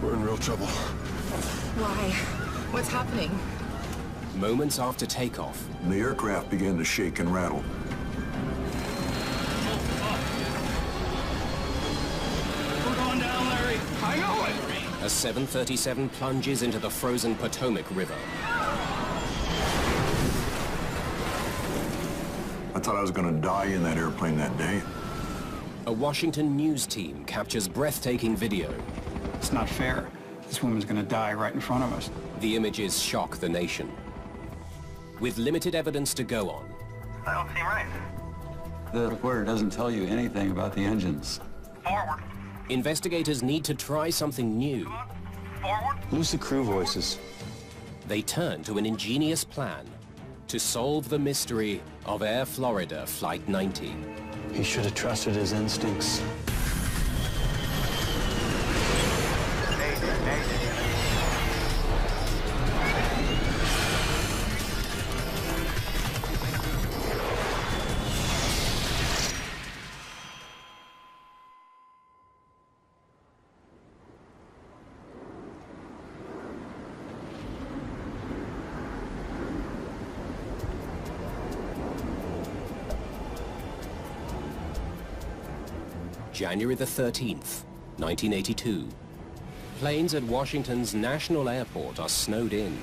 We're in real trouble. Why? What's happening? Moments after takeoff, The aircraft began to shake and rattle. We're going down, Larry. I know it. a 737 plunges into the frozen Potomac River. I thought I was going to die in that airplane that day. A Washington news team captures breathtaking video. It's not fair. This woman's gonna die right in front of us. The images shock the nation. With limited evidence to go on, I don't seem right. The reporter doesn't tell you anything about the engines. Forward. investigators need to try something new. Forward. Lose the crew voices. They turn to an ingenious plan to solve the mystery of Air Florida Flight 90. He should have trusted his instincts. January the 13th, 1982. Planes at Washington's National Airport are snowed in.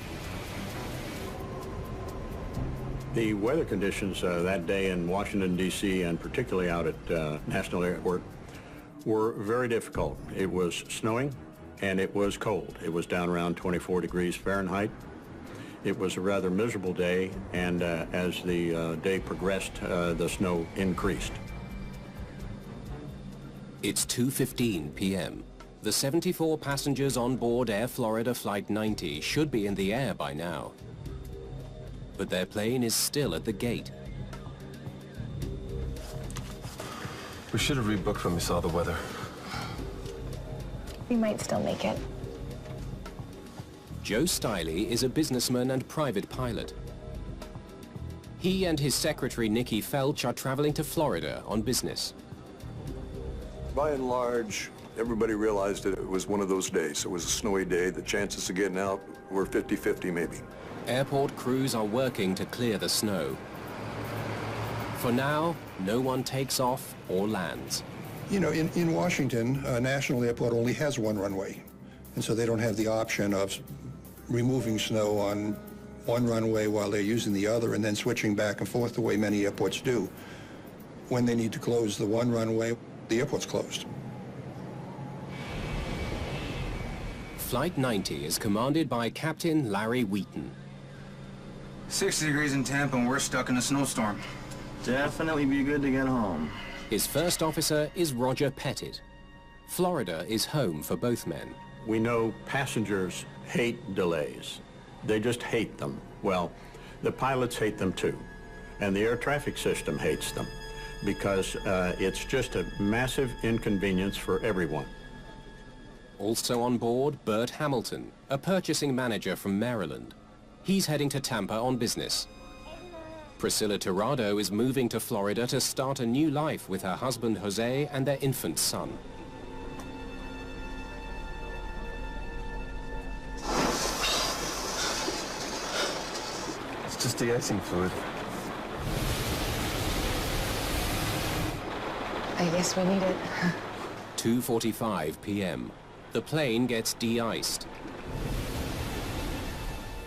The weather conditions that day in Washington, D.C., and particularly out at National Airport, were very difficult. It was snowing, and it was cold. It was down around 24 degrees Fahrenheit. It was a rather miserable day, and as the day progressed, the snow increased. It's 2:15 p.m. The 74 passengers on board Air Florida Flight 90 should be in the air by now. But their plane is still at the gate. We should have rebooked when we saw the weather. We might still make it. Joe Stiley is a businessman and private pilot. He and his secretary Nikki Felch are traveling to Florida on business. By and large, everybody realized that it was one of those days. It was a snowy day. The chances of getting out were 50-50 maybe. Airport crews are working to clear the snow. For now, no one takes off or lands. You know, in Washington, National Airport only has one runway, and so they don't have the option of removing snow on one runway while they're using the other and then switching back and forth the way many airports do. When they need to close the one runway, the airport's closed. Flight 90 is commanded by Captain Larry Wheaton. 60 degrees in Tampa and we're stuck in a snowstorm. Definitely be good to get home. His first officer is Roger Pettit. Florida is home for both men. We know passengers hate delays. They just hate them. Well, the pilots hate them too. And the air traffic system hates them because it's just a massive inconvenience for everyone. Also on board, Bert Hamilton, a purchasing manager from Maryland. He's heading to Tampa on business. Priscilla Tirado is moving to Florida to start a new life with her husband Jose and their infant son. It's just de-icing fluid. I guess we need it. 2:45 p.m. The plane gets de-iced.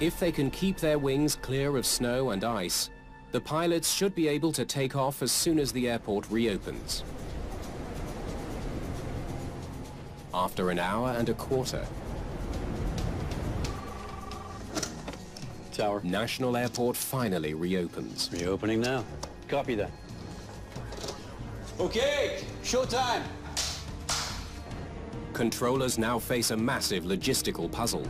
If they can keep their wings clear of snow and ice, the pilots should be able to take off as soon as the airport reopens. After an hour and a quarter, Tower. National Airport finally reopens. Reopening now. Copy that. Okay, showtime. Controllers now face a massive logistical puzzle.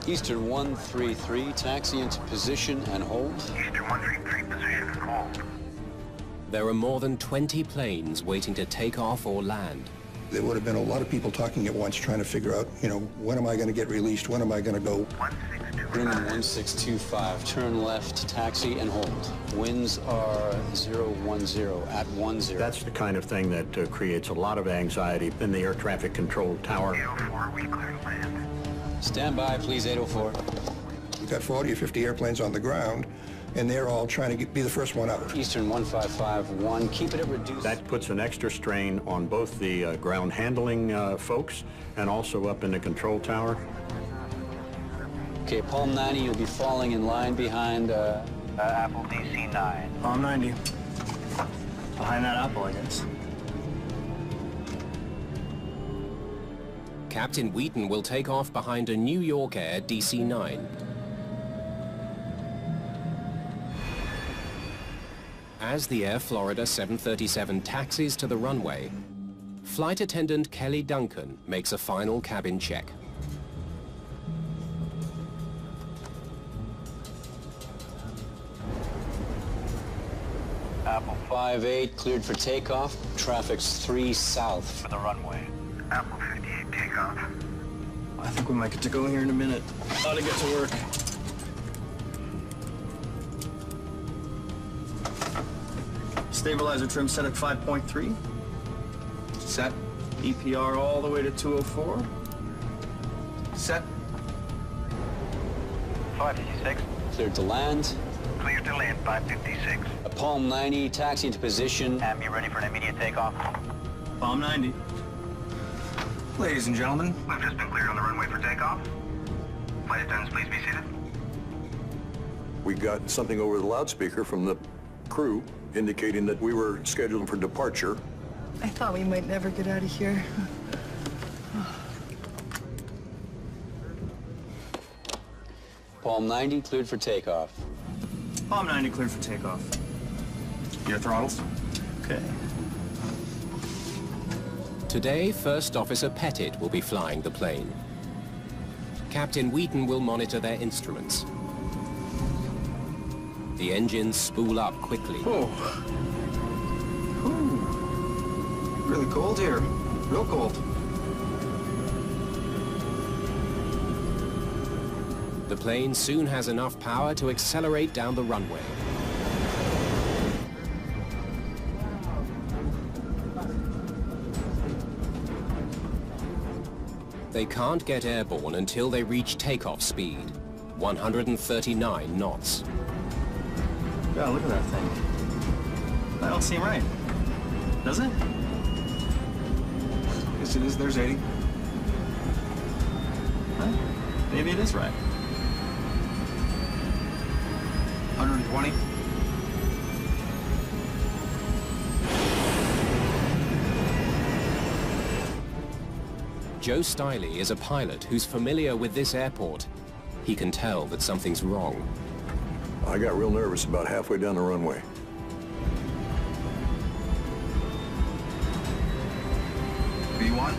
Eastern 133, taxi into position and hold. Eastern 133, position and hold. There are more than 20 planes waiting to take off or land. There would have been a lot of people talking at once trying to figure out, you know, when am I going to get released? When am I going to go? Grumman 1625, turn left, taxi and hold. Winds are 010 at 10. That's the kind of thing that creates a lot of anxiety in the air traffic control tower. 804, we clear to land. Stand by, please, 804. We've got 40 or 50 airplanes on the ground, and they're all trying to be the first one out. Eastern 1551, keep it at reduced. That puts an extra strain on both the ground handling folks and also up in the control tower. Okay, Palm 90, you'll be falling in line behind Apple DC-9. Palm 90. Behind that apple, I guess. Captain Wheaton will take off behind a New York Air DC-9. As the Air Florida 737 taxis to the runway, flight attendant Kelly Duncan makes a final cabin check. Apple 58, cleared for takeoff. Traffic's 3 south. For the runway. Apple 58, takeoff. I think we might get to go here in a minute. Ought to get to work. Stabilizer trim set at 5.3. Set. EPR all the way to 204. Set. 556. Cleared to land. Clear to land, 556. A Palm 90, taxi into position. Am you ready for an immediate takeoff? Palm 90. Ladies and gentlemen. We've just been cleared on the runway for takeoff. Flight attendants, please be seated. We got something over the loudspeaker from the crew indicating that we were scheduled for departure. I thought we might never get out of here. Palm 90, cleared for takeoff. Palm 90 cleared for takeoff. Your throttles. Okay. Today, First Officer Pettit will be flying the plane. Captain Wheaton will monitor their instruments. The engines spool up quickly. Oh. Ooh. Really cold here. Real cold. The plane soon has enough power to accelerate down the runway. They can't get airborne until they reach takeoff speed, 139 knots. God, look at that thing. That don't seem right. Does it? Yes, it is. There's 80. Huh? Maybe it is right. 120. Joe Stiley is a pilot who's familiar with this airport. He can tell that something's wrong. I got real nervous about halfway down the runway. B1.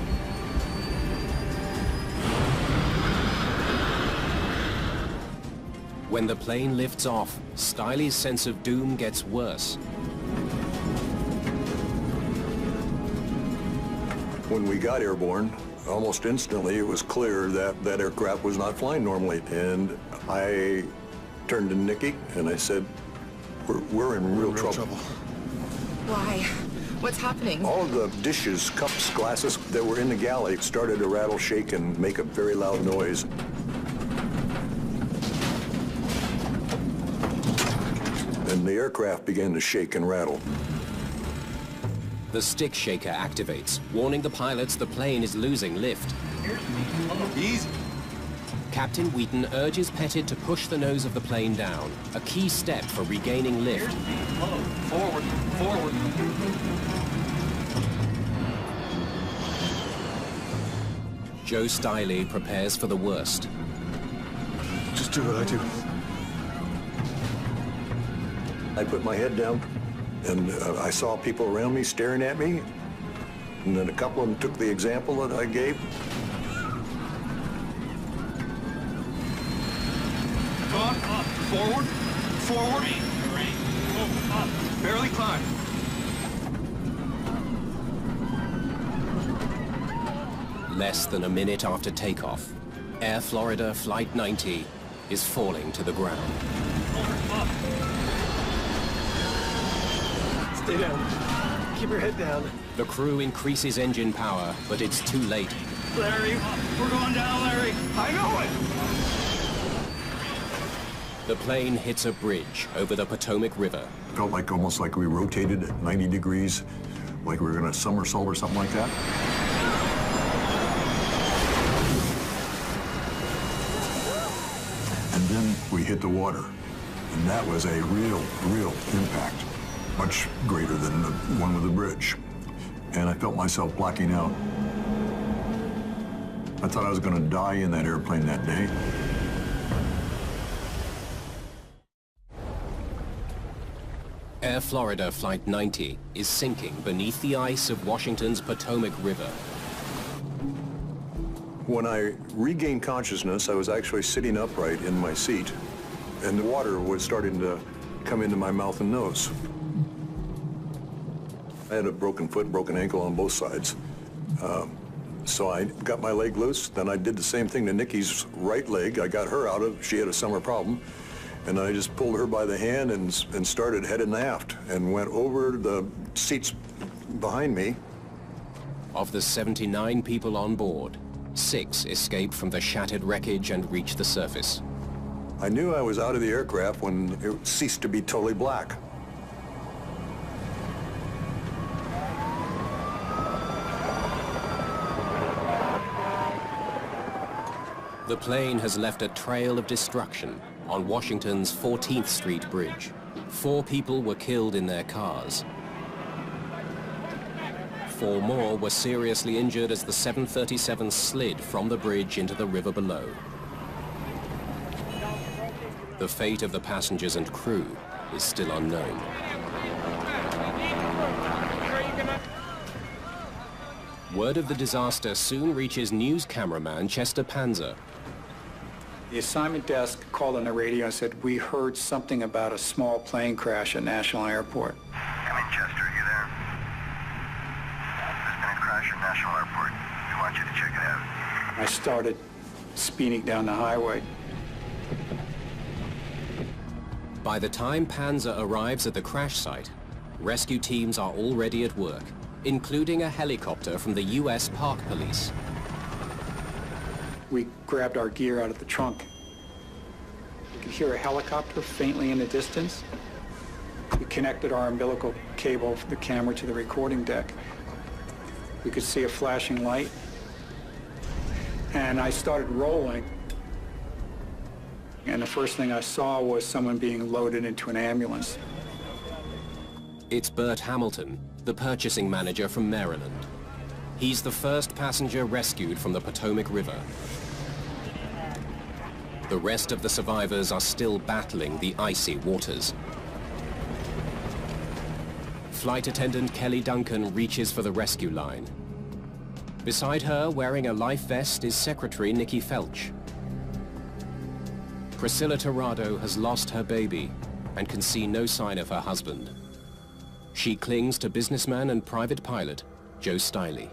When the plane lifts off, Stiley's sense of doom gets worse. When we got airborne, almost instantly it was clear that that aircraft was not flying normally. And I turned to Nikki and I said, we're in real trouble. Why? What's happening? All of the dishes, cups, glasses that were in the galley started to rattle, shake, and make a very loud noise. And the aircraft began to shake and rattle. The stick shaker activates, warning the pilots the plane is losing lift. Easy. Captain Wheaton urges Pettit to push the nose of the plane down, a key step for regaining lift. Forward. Forward. Joe Stiley prepares for the worst. Just do what I do. I put my head down, and I saw people around me staring at me, and then a couple of them took the example that I gave. Come on, up, forward, forward. Move, up, barely climb. Less than a minute after takeoff, Air Florida Flight 90 is falling to the ground. Stay down. Keep your head down. The crew increases engine power, but it's too late. Larry, we're going down, Larry. I know it. The plane hits a bridge over the Potomac River. Felt like almost like we rotated at 90 degrees, like we were going to somersault or something like that. And then we hit the water, and that was a real impact, much greater than the one with the bridge. And I felt myself blacking out. I thought I was going to die in that airplane that day. Air Florida Flight 90 is sinking beneath the ice of Washington's Potomac River. When I regained consciousness, I was actually sitting upright in my seat, and the water was starting to come into my mouth and nose. I had a broken foot, broken ankle on both sides. So I got my leg loose, then I did the same thing to Nikki's right leg. I got her out of, she had a summer problem, and I just pulled her by the hand and started heading aft and went over the seats behind me. Of the 79 people on board, 6 escaped from the shattered wreckage and reached the surface. I knew I was out of the aircraft when it ceased to be totally black. The plane has left a trail of destruction on Washington's 14th Street Bridge. 4 people were killed in their cars. 4 more were seriously injured as the 737 slid from the bridge into the river below. The fate of the passengers and crew is still unknown. Word of the disaster soon reaches news cameraman Chester Panzer. The assignment desk called on the radio and said, "We heard something about a small plane crash at National Airport." Come in, Chester. You there? There's been a crash at National Airport. We want you to check it out. I started speeding down the highway. By the time Panzer arrives at the crash site, rescue teams are already at work, including a helicopter from the U.S. Park Police. We grabbed our gear out of the trunk. We could hear a helicopter faintly in the distance. We connected our umbilical cable from the camera to the recording deck. We could see a flashing light. And I started rolling. And the first thing I saw was someone being loaded into an ambulance. It's Bert Hamilton, the purchasing manager from Maryland. He's the first passenger rescued from the Potomac River. The rest of the survivors are still battling the icy waters. Flight attendant Kelly Duncan reaches for the rescue line. Beside her, wearing a life vest, is Secretary Nikki Felch. Priscilla Tirado has lost her baby and can see no sign of her husband. She clings to businessman and private pilot Joe Stiley.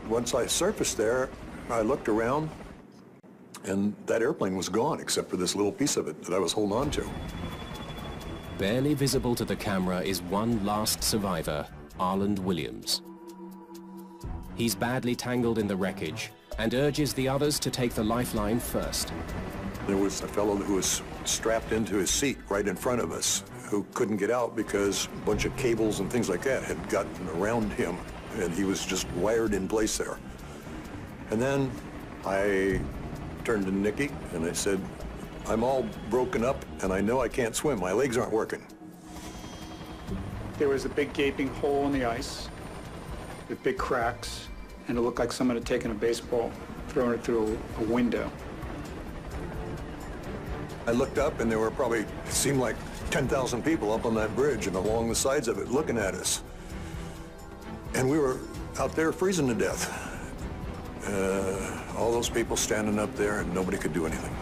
Once I surfaced there, I looked around, and that airplane was gone except for this little piece of it that I was holding on to. Barely visible to the camera is one last survivor, Arland Williams. He's badly tangled in the wreckage and urges the others to take the lifeline first. There was a fellow who was strapped into his seat right in front of us who couldn't get out because a bunch of cables and things like that had gotten around him, and he was just wired in place there. And then I turned to Nikki and I said, "I'm all broken up and I know I can't swim. My legs aren't working." There was a big gaping hole in the ice with big cracks, and it looked like someone had taken a baseball, thrown it through a window. I looked up and there were probably, it seemed like 10,000 people up on that bridge and along the sides of it looking at us. And we were out there freezing to death. All those people standing up there and nobody could do anything.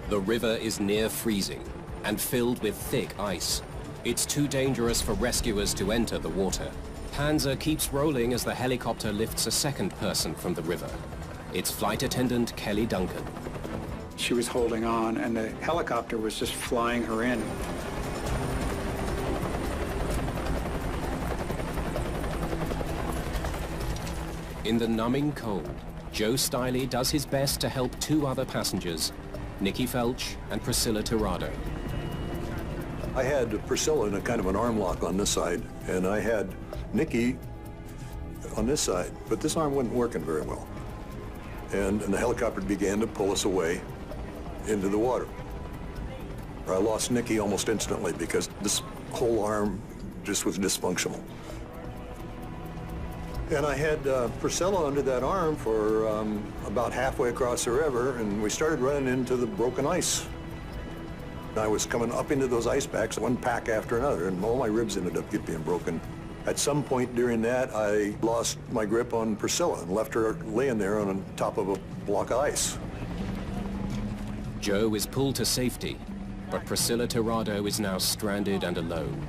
The river is near freezing and filled with thick ice. It's too dangerous for rescuers to enter the water. Panzer keeps rolling as the helicopter lifts a second person from the river. It's flight attendant Kelly Duncan. She was holding on, and the helicopter was just flying her in. In the numbing cold, Joe Stiley does his best to help two other passengers, Nikki Felch and Priscilla Tirado. I had Priscilla in a kind of an arm lock on this side, and I had Nikki on this side, but this arm wasn't working very well. And the helicopter began to pull us away into the water. I lost Nikki almost instantly because this whole arm just was dysfunctional. And I had Priscilla under that arm for about halfway across the river, and we started running into the broken ice. I was coming up into those ice packs, one pack after another, and all my ribs ended up being broken. At some point during that, I lost my grip on Priscilla and left her laying there on top of a block of ice. Joe is pulled to safety, but Priscilla Tirado is now stranded and alone.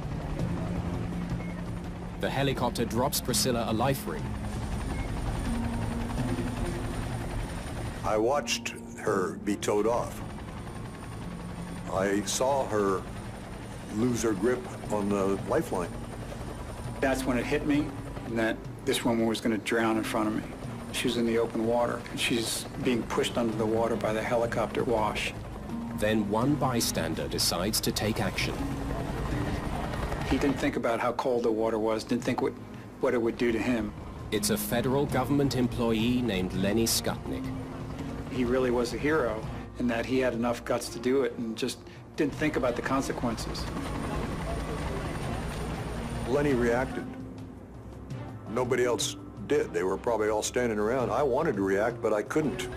The helicopter drops Priscilla a life ring. I watched her be towed off. I saw her lose her grip on the lifeline. That's when it hit me, and that this woman was going to drown in front of me. She was in the open water, and she's being pushed under the water by the helicopter wash. Then one bystander decides to take action. He didn't think about how cold the water was, didn't think what it would do to him. It's a federal government employee named Lenny Skutnik. He really was a hero in that he had enough guts to do it and just didn't think about the consequences. Lenny reacted. Nobody else did. They were probably all standing around. I wanted to react, but I couldn't.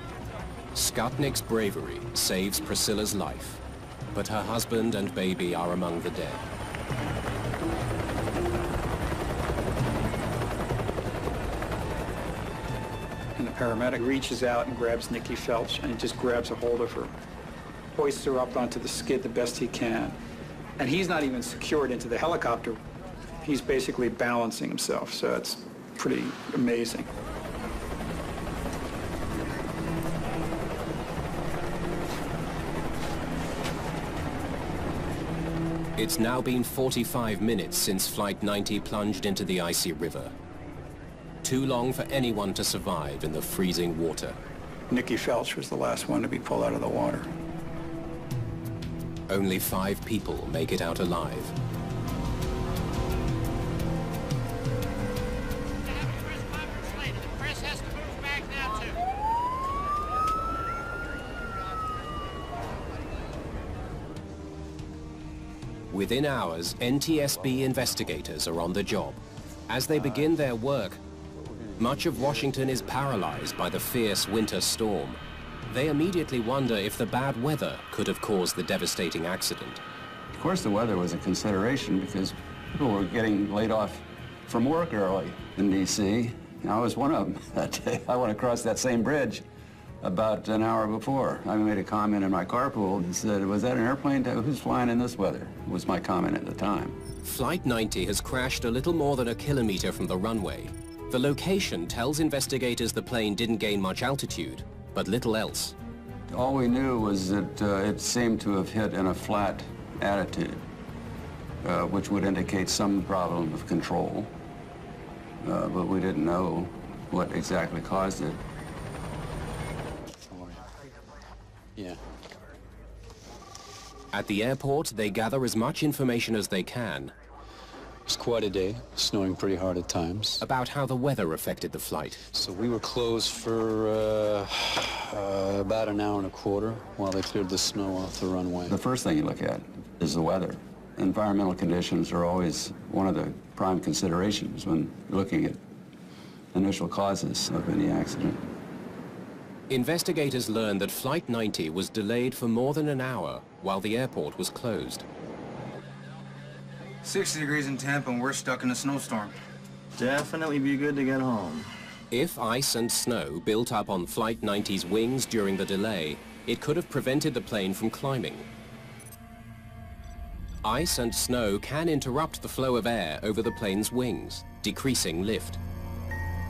Skutnik's bravery saves Priscilla's life, but her husband and baby are among the dead. And the paramedic reaches out and grabs Nikki Felch and just grabs a hold of her, hoists her up onto the skid the best he can. And he's not even secured into the helicopter. He's basically balancing himself, so it's pretty amazing. It's now been 45 minutes since Flight 90 plunged into the icy river. Too long for anyone to survive in the freezing water. Nikki Felch was the last one to be pulled out of the water. Only 5 people make it out alive. Within hours, NTSB investigators are on the job. As they begin their work, much of Washington is paralyzed by the fierce winter storm. They immediately wonder if the bad weather could have caused the devastating accident. Of course, the weather was a consideration because people were getting laid off from work early in D.C. I was one of them that day. I went across that same bridge about an hour before. I made a comment in my carpool and said, "Was that an airplane? Who's flying in this weather?" was my comment at the time. Flight 90 has crashed a little more than a kilometer from the runway. The location tells investigators the plane didn't gain much altitude, but little else. All we knew was that it seemed to have hit in a flat attitude, which would indicate some problem of control, but we didn't know what exactly caused it. Yeah. At the airport, they gather as much information as they can. It was quite a day, snowing pretty hard at times. About how the weather affected the flight. So we were closed for about an hour and a quarter while they cleared the snow off the runway. The first thing you look at is the weather. Environmental conditions are always one of the prime considerations when looking at initial causes of any accident. Investigators learned that Flight 90 was delayed for more than an hour while the airport was closed. 60 degrees in temp and we're stuck in a snowstorm. Definitely be good to get home. If ice and snow built up on Flight 90's wings during the delay, it could have prevented the plane from climbing. Ice and snow can interrupt the flow of air over the plane's wings, decreasing lift.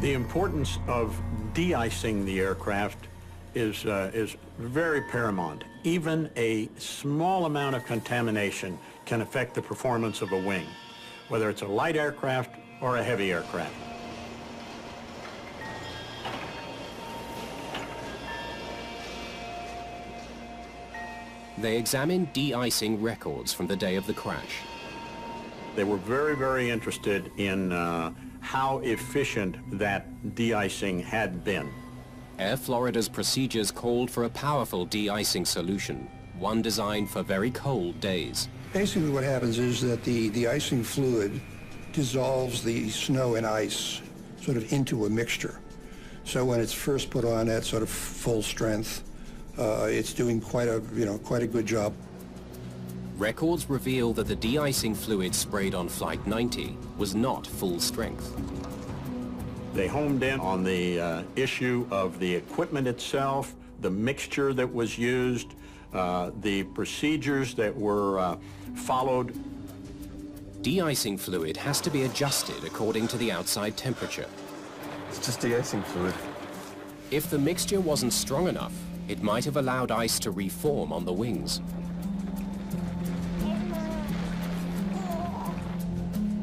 The importance of de-icing the aircraft is very paramount. Even a small amount of contamination can affect the performance of a wing, whether it's a light aircraft or a heavy aircraft. They examined de-icing records from the day of the crash. They were very, very interested in how efficient that de-icing had been. Air Florida's procedures called for a powerful de-icing solution, one designed for very cold days. Basically what happens is that the de-icing fluid dissolves the snow and ice sort of into a mixture. So when it's first put on at sort of full strength, it's doing quite a good job. Records reveal that the de-icing fluid sprayed on Flight 90 was not full strength. They homed in on the issue of the equipment itself, the mixture that was used, the procedures that were followed. De-icing fluid has to be adjusted according to the outside temperature. It's just de-icing fluid. If the mixture wasn't strong enough, it might have allowed ice to reform on the wings.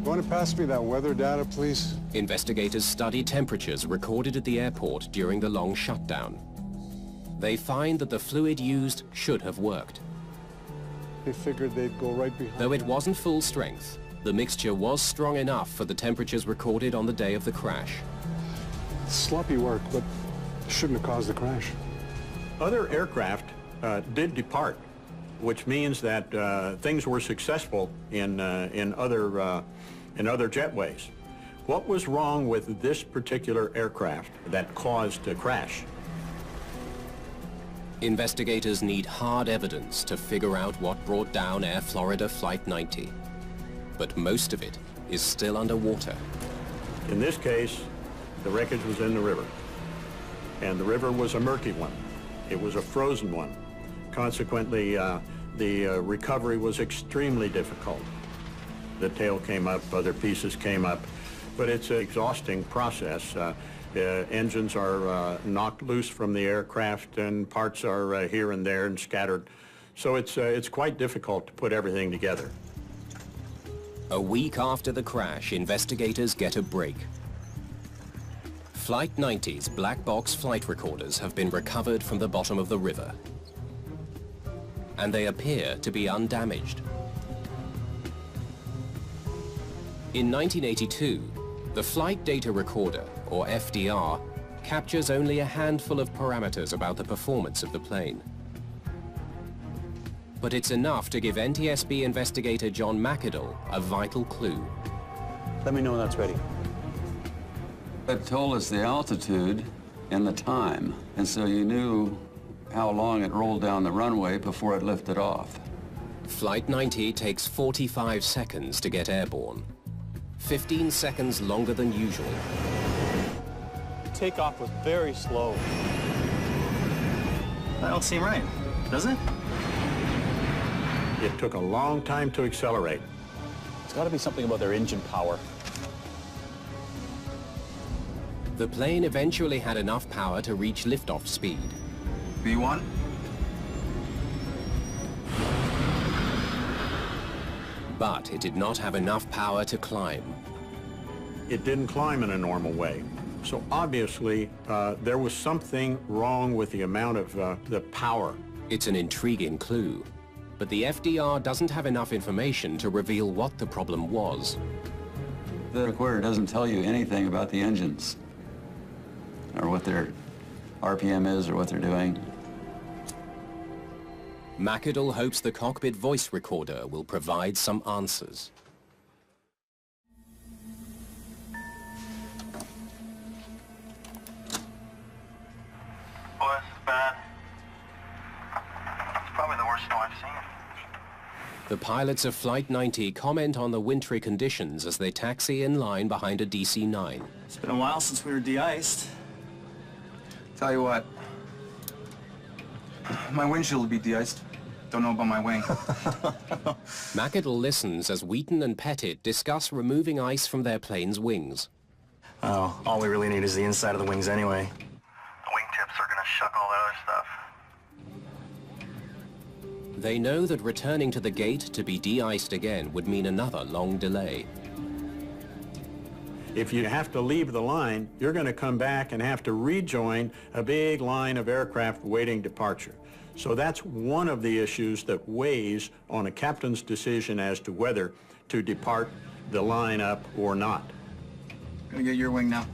Want to pass me that weather data, please? Investigators study temperatures recorded at the airport during the long shutdown. They find that the fluid used should have worked. They figured they'd go right behind. Though it wasn't full strength, the mixture was strong enough for the temperatures recorded on the day of the crash. Sloppy work, but shouldn't have caused the crash. Other aircraft did depart, which means that things were successful in other jetways. What was wrong with this particular aircraft that caused the crash? Investigators need hard evidence to figure out what brought down Air Florida Flight 90. But most of it is still underwater. In this case, the wreckage was in the river. And the river was a murky one. It was a frozen one. Consequently, the recovery was extremely difficult. The tail came up, other pieces came up, but it's an exhausting process. Engines are knocked loose from the aircraft and parts are here and there and scattered. So it's quite difficult to put everything together. A week after the crash, investigators get a break. Flight 90's black box flight recorders have been recovered from the bottom of the river. And they appear to be undamaged. In 1982, the Flight Data Recorder, or FDR, captures only a handful of parameters about the performance of the plane. But it's enough to give NTSB investigator John McAdoo a vital clue. Let me know when that's ready. It told us the altitude and the time, and so you knew how long it rolled down the runway before it lifted off. Flight 90 takes 45 seconds to get airborne. 15 seconds longer than usual. Takeoff was very slow. That don't seem right, does it? It took a long time to accelerate. It's got to be something about their engine power. The plane eventually had enough power to reach liftoff speed. V1? But it did not have enough power to climb. It didn't climb in a normal way. So obviously, there was something wrong with the amount of the power. It's an intriguing clue. But the FDR doesn't have enough information to reveal what the problem was. The recorder doesn't tell you anything about the engines, or what their RPM is, or what they're doing. McAdoo hopes the cockpit voice recorder will provide some answers. Boy, this is bad. It's probably the worst snow I've seen. The pilots of Flight 90 comment on the wintry conditions as they taxi in line behind a DC-9. It's been a while since we were de-iced. Tell you what, my windshield will be de-iced. Don't know about my wing. McAdle listens as Wheaton and Pettit discuss removing ice from their plane's wings. Oh, all we really need is the inside of the wings anyway. The wingtips are gonna shuck all that other stuff. They know that returning to the gate to be de-iced again would mean another long delay. If you have to leave the line, you're going to come back and have to rejoin a big line of aircraft waiting departure. So that's one of the issues that weighs on a captain's decision as to whether to depart the line up or not. Gonna get your wing now.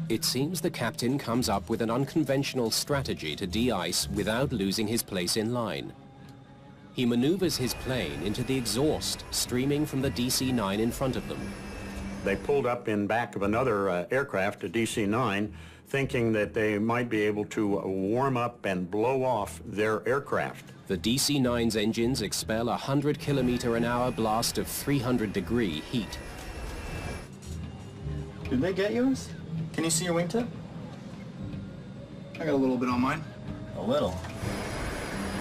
It seems the captain comes up with an unconventional strategy to de-ice without losing his place in line. He maneuvers his plane into the exhaust streaming from the DC-9 in front of them. They pulled up in back of another aircraft, a DC-9, thinking that they might be able to warm up and blow off their aircraft. The DC-9's engines expel a 100-kilometer-an-hour blast of 300-degree heat. Did they get yours? Can you see your wingtip? I got a little bit on mine. A little.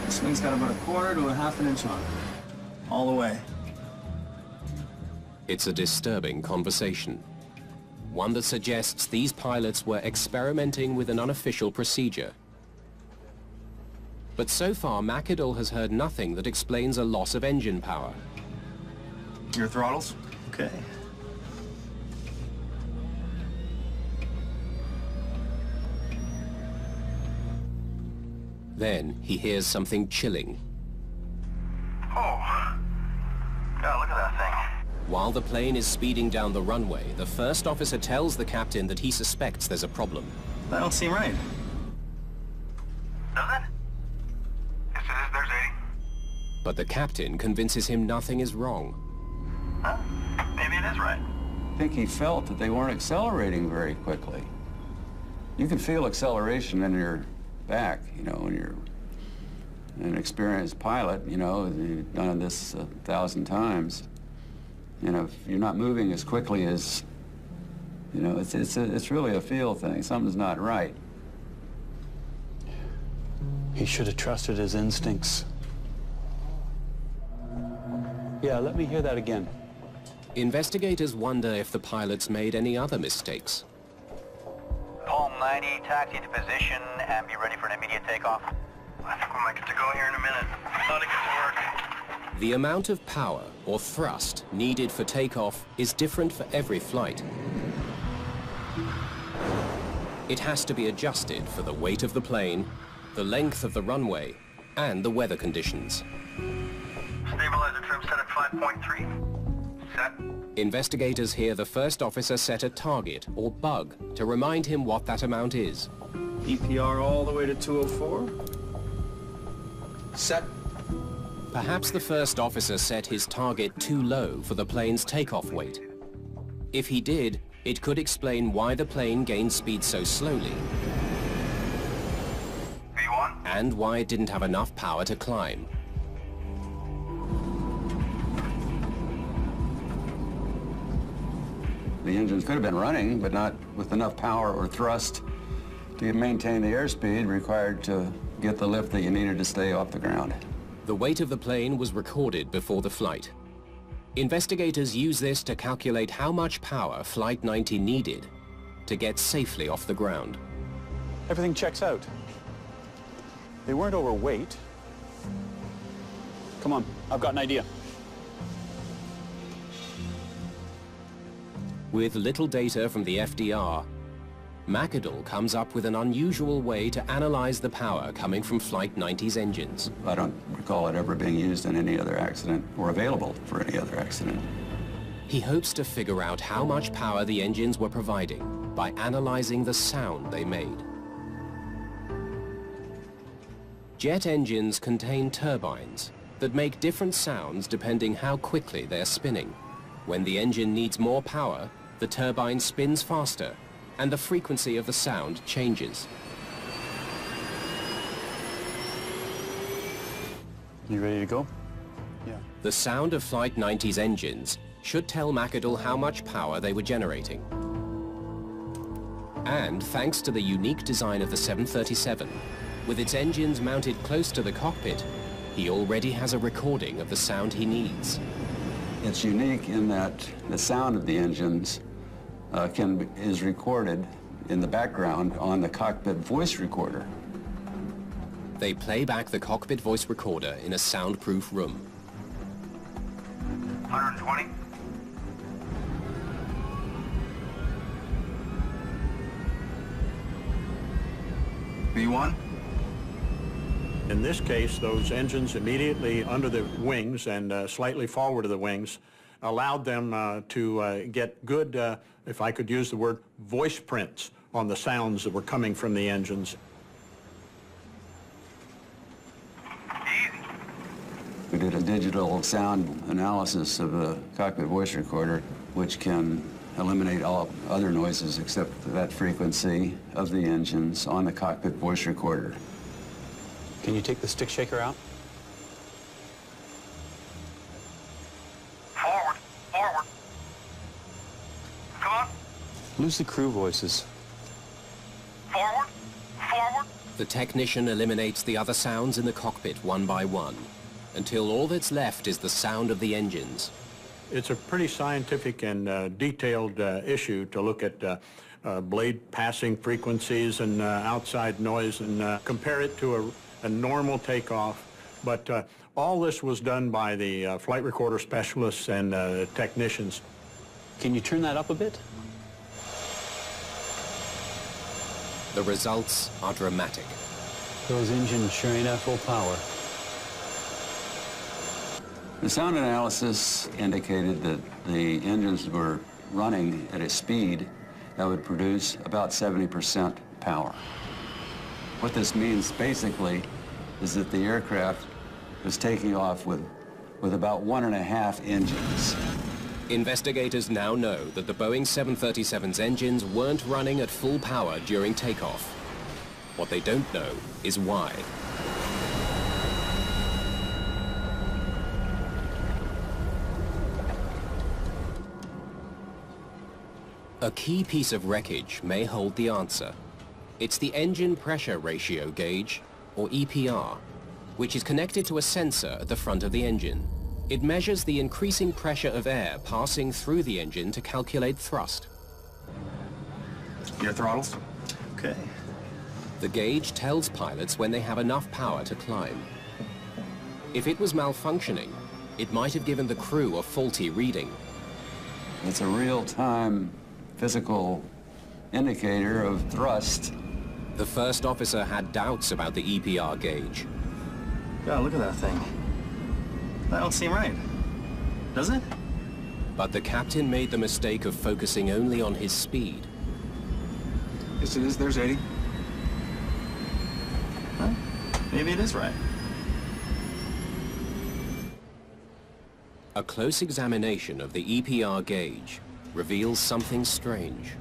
This wing's got about 1/4 to 1/2 inch on it. All the way. It's a disturbing conversation. One that suggests these pilots were experimenting with an unofficial procedure. But so far, McAdle has heard nothing that explains a loss of engine power. Your throttles? Okay. Then he hears something chilling. Oh. God, look at that thing. While the plane is speeding down the runway, the first officer tells the captain that he suspects there's a problem. That don't seem right. Does it? Yes, it is. There's 80. But the captain convinces him nothing is wrong. Huh? Maybe it is right. I think he felt that they weren't accelerating very quickly. You can feel acceleration in your back, you know, when you're an experienced pilot, you know, you've done this 1,000 times. You know, if you're not moving as quickly as, you know, it's really a feel thing. Something's not right. He should have trusted his instincts. Yeah, let me hear that again. Investigators wonder if the pilots made any other mistakes. Palm 90, taxi to position and be ready for an immediate takeoff. I think we might get to go here in a minute. Thought it could work. The amount of power, or thrust, needed for takeoff is different for every flight. It has to be adjusted for the weight of the plane, the length of the runway, and the weather conditions. Stabilizer trim set at 5.3. Set. Investigators hear the first officer set a target, or bug, to remind him what that amount is. EPR all the way to 204. Set. Perhaps the first officer set his target too low for the plane's takeoff weight. If he did, it could explain why the plane gained speed so slowly. V1. And why it didn't have enough power to climb. The engines could have been running, but not with enough power or thrust to maintain the airspeed required to get the lift that you needed to stay off the ground. The weight of the plane was recorded before the flight. Investigators use this to calculate how much power Flight 90 needed to get safely off the ground. Everything checks out. They weren't overweight. Come on, I've got an idea. With little data from the FDR, McAdle comes up with an unusual way to analyze the power coming from Flight 90's engines. I don't recall it ever being used in any other accident or available for any other accident. He hopes to figure out how much power the engines were providing by analyzing the sound they made. Jet engines contain turbines that make different sounds depending how quickly they're spinning. When the engine needs more power, the turbine spins faster, and the frequency of the sound changes. You ready to go? Yeah. The sound of Flight 90's engines should tell McAdle how much power they were generating. And thanks to the unique design of the 737, with its engines mounted close to the cockpit, He already has a recording of the sound he needs. It's unique in that the sound of the engines is recorded in the background on the cockpit voice recorder. They play back the cockpit voice recorder in a soundproof room. 120. V1? In this case, those engines immediately under the wings and slightly forward of the wings allowed them to get good, if I could use the word, voice prints on the sounds that were coming from the engines. We did a digital sound analysis of the cockpit voice recorder, which can eliminate all other noises except that frequency of the engines on the cockpit voice recorder. Can you take the stick shaker out? Forward, forward. Come on. Lose the crew voices. Forward, forward. The technician eliminates the other sounds in the cockpit one by one, until all that's left is the sound of the engines. It's a pretty scientific and detailed issue to look at blade passing frequencies and outside noise and compare it to a normal takeoff. But all this was done by the flight recorder specialists and technicians. Can you turn that up a bit? The results are dramatic. Those engines sure ain't at full power. The sound analysis indicated that the engines were running at a speed that would produce about 70% power. What this means basically is that the aircraft was taking off with about 1.5 engines. Investigators now know that the Boeing 737's engines weren't running at full power during takeoff. What they don't know is why. A key piece of wreckage may hold the answer. It's the engine pressure ratio gauge, or EPR, which is connected to a sensor at the front of the engine. It measures the increasing pressure of air passing through the engine to calculate thrust. Your throttles? Okay. The gauge tells pilots when they have enough power to climb. If it was malfunctioning, it might have given the crew a faulty reading. It's a real-time physical indicator of thrust. The first officer had doubts about the EPR gauge. God, look at that thing. That don't seem right. Does it? But the captain made the mistake of focusing only on his speed. Yes, it is. There's 80. Huh? Maybe it is right. A close examination of the EPR gauge reveals something strange.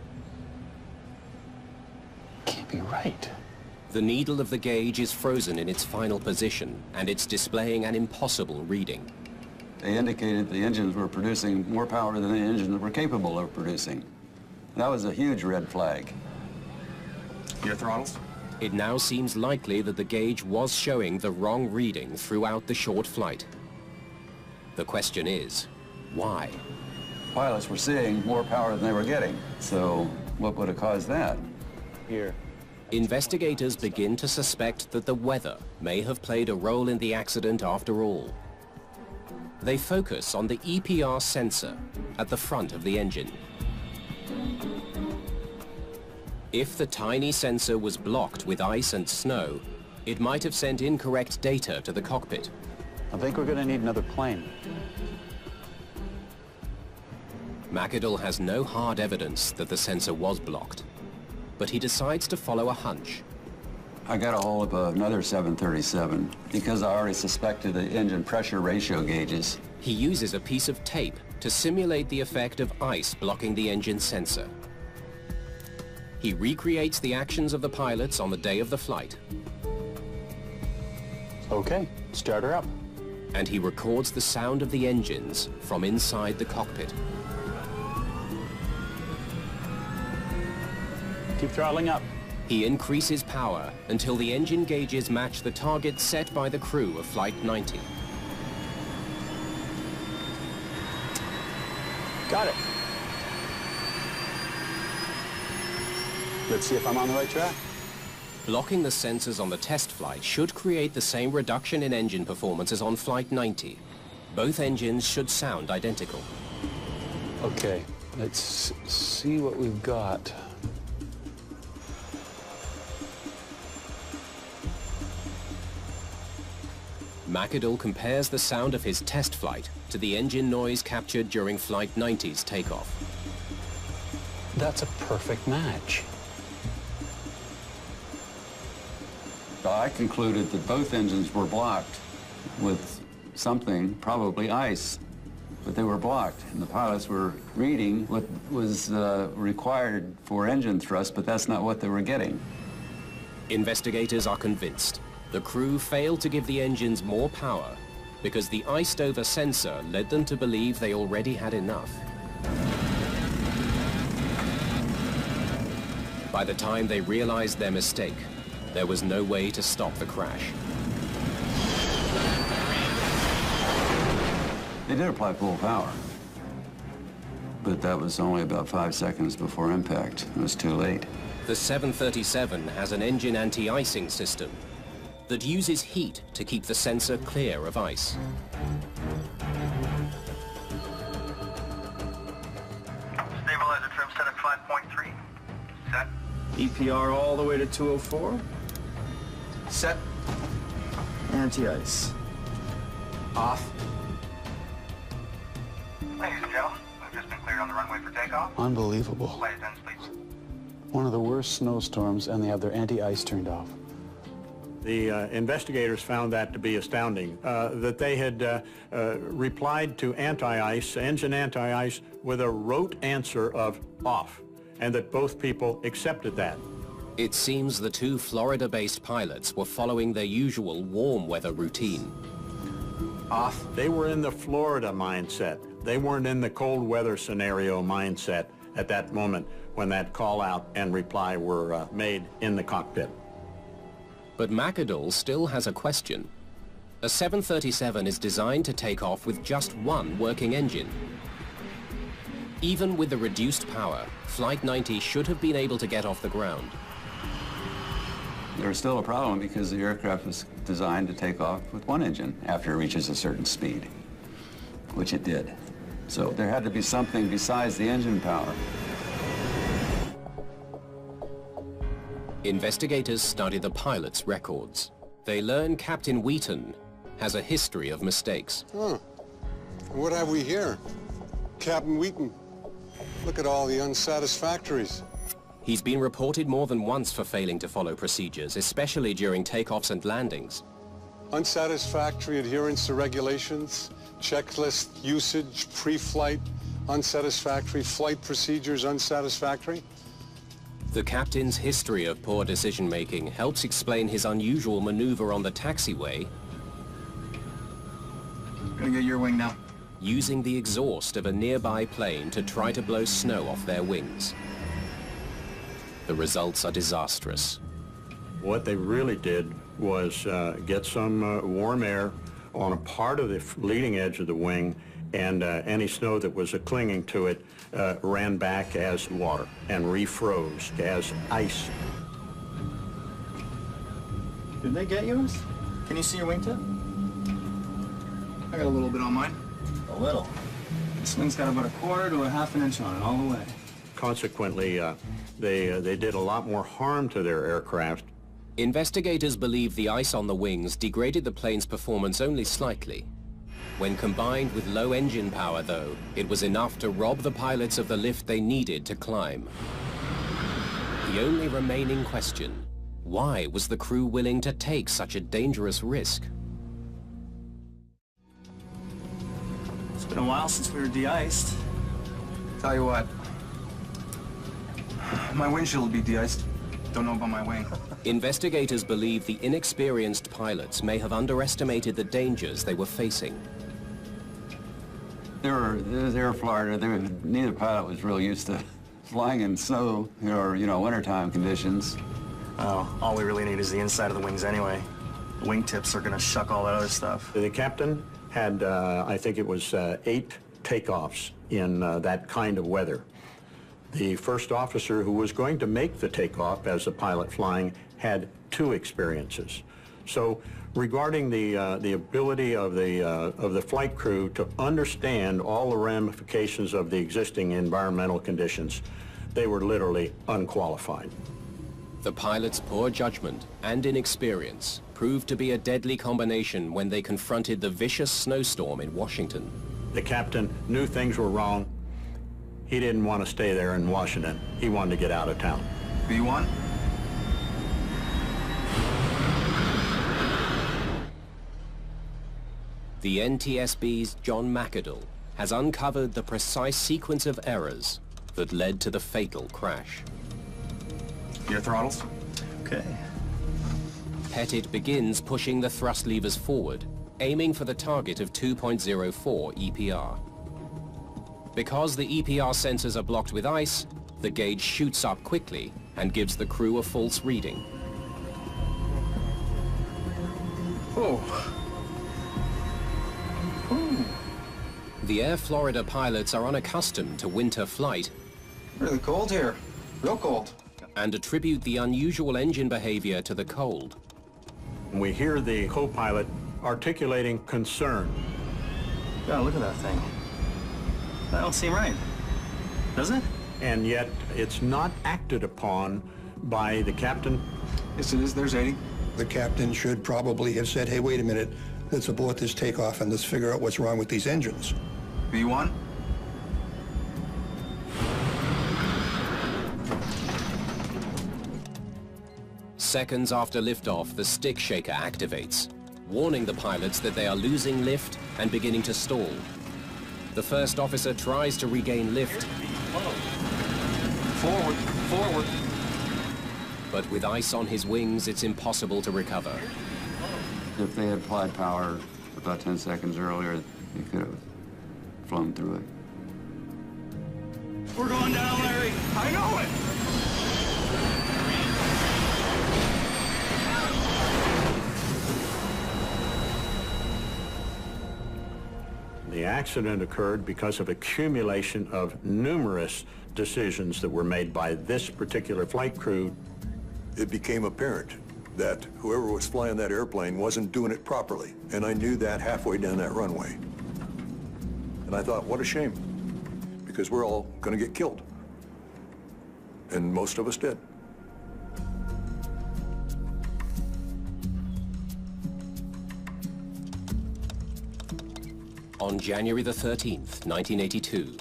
Can't be right. The needle of the gauge is frozen in its final position, and it's displaying an impossible reading. They indicated the engines were producing more power than the engines were capable of producing. That was a huge red flag. Your throttles? It now seems likely that the gauge was showing the wrong reading throughout the short flight. The question is, why? Pilots were seeing more power than they were getting, so what would have caused that? Here. Investigators begin to suspect that the weather may have played a role in the accident after all. They focus on the EPR sensor at the front of the engine. If the tiny sensor was blocked with ice and snow, it might have sent incorrect data to the cockpit. I think we're going to need another plane. McAdoo has no hard evidence that the sensor was blocked, but he decides to follow a hunch. I got a hold of another 737 because I already suspected the engine pressure ratio gauges. He uses a piece of tape to simulate the effect of ice blocking the engine sensor. He recreates the actions of the pilots on the day of the flight. Okay, start her up. And he records the sound of the engines from inside the cockpit. Keep throttling up. He increases power until the engine gauges match the target set by the crew of Flight 90. Got it. Let's see if I'm on the right track. Blocking the sensors on the test flight should create the same reduction in engine performance as on Flight 90. Both engines should sound identical. Okay, let's see what we've got. McAdoo compares the sound of his test flight to the engine noise captured during Flight 90's takeoff. That's a perfect match. I concluded that both engines were blocked with something, probably ice, but they were blocked. And the pilots were reading what was required for engine thrust, but that's not what they were getting. Investigators are convinced the crew failed to give the engines more power because the iced-over sensor led them to believe they already had enough. By the time they realized their mistake, there was no way to stop the crash. They did apply full power, but that was only about 5 seconds before impact. It was too late. The 737 has an engine anti-icing system that uses heat to keep the sensor clear of ice. Stabilizer trim set at 5.3. Set. EPR all the way to 204. Set. Anti-ice. Off. Ladies and gentlemen, we've just been cleared on the runway for takeoff. Unbelievable. Flight attendants, please. One of the worst snowstorms, and they have their anti-ice turned off. The investigators found that to be astounding, that they had replied to anti-ice, engine anti-ice, with a rote answer of off, and that both people accepted that. It seems the two Florida-based pilots were following their usual warm weather routine. Off. They were in the Florida mindset. They weren't in the cold weather scenario mindset at that moment when that call out and reply were made in the cockpit. But McAdoo still has a question. A 737 is designed to take off with just one working engine. Even with the reduced power, Flight 90 should have been able to get off the ground. There was still a problem because the aircraft was designed to take off with one engine after it reaches a certain speed, which it did. So there had to be something besides the engine power. Investigators study the pilot's records. They learn Captain Wheaton has a history of mistakes. Huh. What have we here? Captain Wheaton. Look at all the unsatisfactories. He's been reported more than once for failing to follow procedures, especially during takeoffs and landings. Unsatisfactory adherence to regulations, checklist usage, pre-flight, unsatisfactory, flight procedures, unsatisfactory. The captain's history of poor decision-making helps explain his unusual maneuver on the taxiway. Gonna get your wing now. Using the exhaust of a nearby plane to try to blow snow off their wings. The results are disastrous. What they really did was get some warm air on a part of the leading edge of the wing, and any snow that was clinging to it ran back as water and refroze as ice. Did they get yours? Can you see your wingtip? I got a little bit on mine. A little? This wing's got about 1/4 to a 1/2 inch on it all the way. Consequently, they did a lot more harm to their aircraft. Investigators believe the ice on the wings degraded the plane's performance only slightly. When combined with low engine power, though, it was enough to rob the pilots of the lift they needed to climb. The only remaining question, why was the crew willing to take such a dangerous risk? It's been a while since we were de-iced. Tell you what, my windshield will be de-iced. Don't know about my wing. Investigators believe the inexperienced pilots may have underestimated the dangers they were facing. They were Florida. Neither pilot was really used to flying in snow or, wintertime conditions. Oh, all we really need is the inside of the wings anyway. The wingtips are gonna shuck all that other stuff. The captain had, I think it was 8 takeoffs in that kind of weather. The first officer who was going to make the takeoff as a pilot flying had 2 experiences. So regarding the ability of the flight crew to understand all the ramifications of the existing environmental conditions, they were literally unqualified. The pilots' poor judgment and inexperience proved to be a deadly combination when they confronted the vicious snowstorm in Washington. The captain knew things were wrong. He didn't want to stay there in Washington. He wanted to get out of town. B1? The NTSB's John McAdoo has uncovered the precise sequence of errors that led to the fatal crash. Your throttles? Okay. Pettit begins pushing the thrust levers forward, aiming for the target of 2.04 EPR. Because the EPR sensors are blocked with ice, the gauge shoots up quickly and gives the crew a false reading. Oh. Ooh. The Air Florida pilots are unaccustomed to winter flight. Really cold here. Real cold. And attribute the unusual engine behavior to the cold. We hear the co-pilot articulating concern. God, look at that thing. That don't seem right, does it? And yet it's not acted upon by the captain. Yes, it is. There's 80. The captain should probably have said, hey, wait a minute, let's abort this takeoff and let's figure out what's wrong with these engines. B1? Seconds after liftoff, the stick shaker activates, warning the pilots that they are losing lift and beginning to stall. The first officer tries to regain lift. Forward, forward. But with ice on his wings, it's impossible to recover. If they had applied power about 10 seconds earlier, they could have flown through it. We're going down, Larry. I know it. The accident occurred because of accumulation of numerous decisions that were made by this particular flight crew. It became apparent that whoever was flying that airplane wasn't doing it properly, and I knew that halfway down that runway. And I thought, what a shame, because we're all going to get killed. And most of us did. On January the 13th, 1982,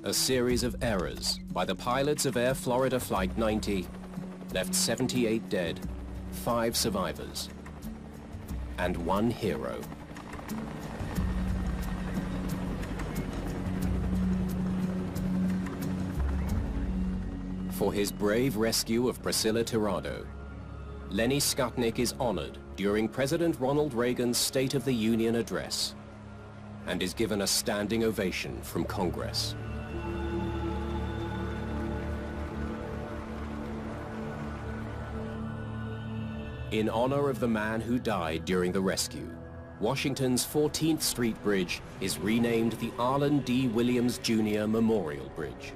a series of errors by the pilots of Air Florida Flight 90 left 78 dead, 5 survivors, and 1 hero. For his brave rescue of Priscilla Tirado, Lenny Skutnik is honored during President Ronald Reagan's State of the Union address and is given a standing ovation from Congress. In honor of the man who died during the rescue, Washington's 14th Street Bridge is renamed the Arlen D. Williams Jr. Memorial Bridge.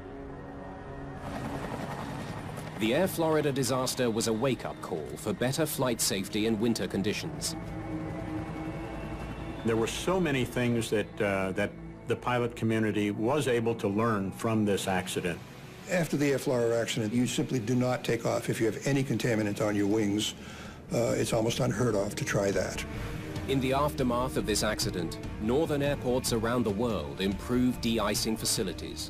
The Air Florida disaster was a wake-up call for better flight safety in winter conditions. There were so many things that the pilot community was able to learn from this accident. After the Air Florida accident, you simply do not take off if you have any contaminant on your wings. It's almost unheard of to try that. In the aftermath of this accident, northern airports around the world improved de-icing facilities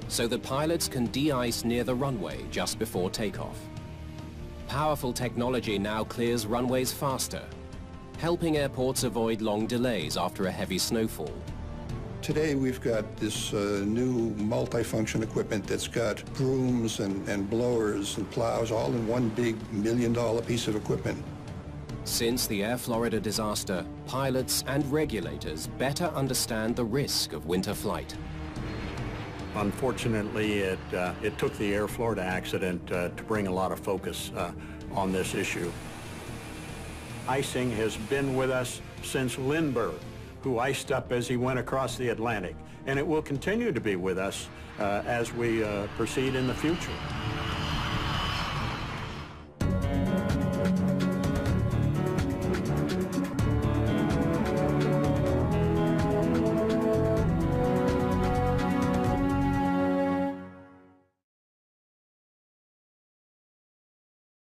so that pilots can de-ice near the runway just before takeoff. Powerful technology now clears runways faster, helping airports avoid long delays after a heavy snowfall. Today we've got this new multifunction equipment that's got brooms and blowers and plows all in one big $1 million piece of equipment. Since the Air Florida disaster, pilots and regulators better understand the risk of winter flight. Unfortunately, it took the Air Florida accident to bring a lot of focus on this issue. Icing has been with us since Lindbergh, who iced up as he went across the Atlantic, and it will continue to be with us as we proceed in the future.